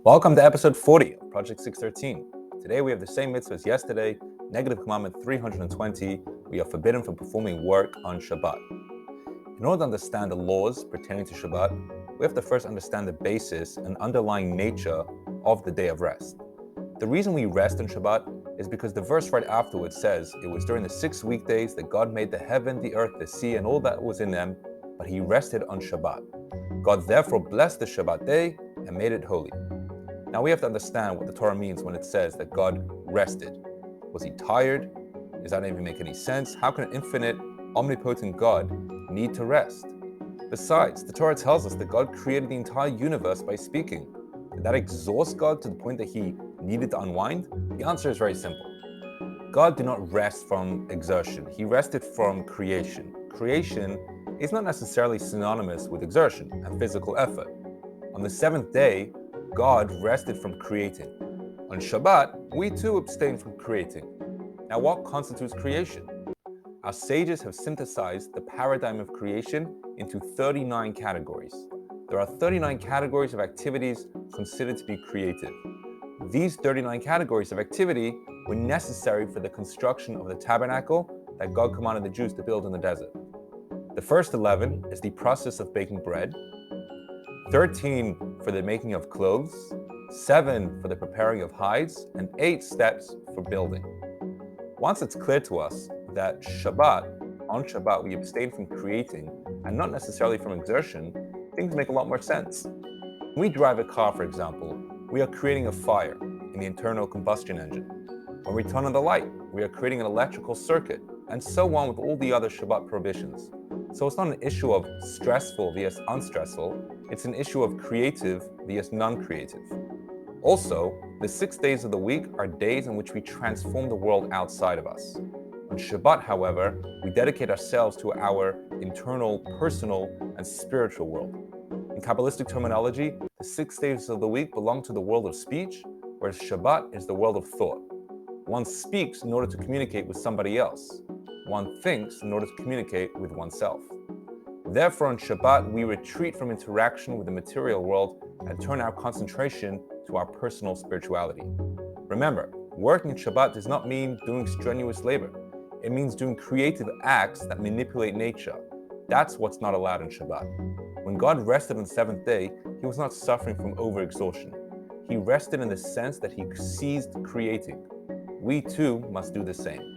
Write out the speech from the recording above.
Welcome to episode 40 of ProjectSix13. Today we have the same mitzvah as yesterday, negative commandment 320. We are forbidden from performing work on Shabbat. In order to understand the laws pertaining to Shabbat, we have to first understand the basis and underlying nature of the day of rest. The reason we rest on Shabbat is because the verse right afterwards says it was during the 6 weekdays that God made the heaven, the earth, the sea, and all that was in them, but he rested on Shabbat. God therefore blessed the Shabbat day and made it holy. Now we have to understand what the Torah means when it says that God rested. Was he tired? Does that even make any sense? How can an infinite, omnipotent God need to rest? Besides, the Torah tells us that God created the entire universe by speaking. Did that exhaust God to the point that he needed to unwind? The answer is very simple. God did not rest from exertion. He rested from creation. Creation is not necessarily synonymous with exertion and physical effort. On the seventh day, God rested from creating. On Shabbat, we too abstain from creating. Now, what constitutes creation? Our sages have synthesized the paradigm of creation into 39 categories. There are 39 categories of activities considered to be creative. These 39 categories of activity were necessary for the construction of the tabernacle that God commanded the Jews to build in the desert. The first 11 is the process of baking bread, 13 for the making of clothes, 7 for the preparing of hides, and 8 steps for building. Once it's clear to us that on Shabbat, we abstain from creating and not necessarily from exertion, things make a lot more sense. When we drive a car, for example, we are creating a fire in the internal combustion engine. When we turn on the light, we are creating an electrical circuit, and so on with all the other Shabbat prohibitions. So it's not an issue of stressful vs unstressful, it's an issue of creative vs non-creative. Also, the 6 days of the week are days in which we transform the world outside of us. On Shabbat, however, we dedicate ourselves to our internal, personal, and spiritual world. In Kabbalistic terminology, the 6 days of the week belong to the world of speech, whereas Shabbat is the world of thought. One speaks in order to communicate with somebody else. One thinks in order to communicate with oneself. Therefore, on Shabbat, we retreat from interaction with the material world and turn our concentration to our personal spirituality. Remember, working Shabbat does not mean doing strenuous labor. It means doing creative acts that manipulate nature. That's what's not allowed in Shabbat. When God rested on the seventh day, he was not suffering from overexhaustion. He rested in the sense that he ceased creating. We too must do the same.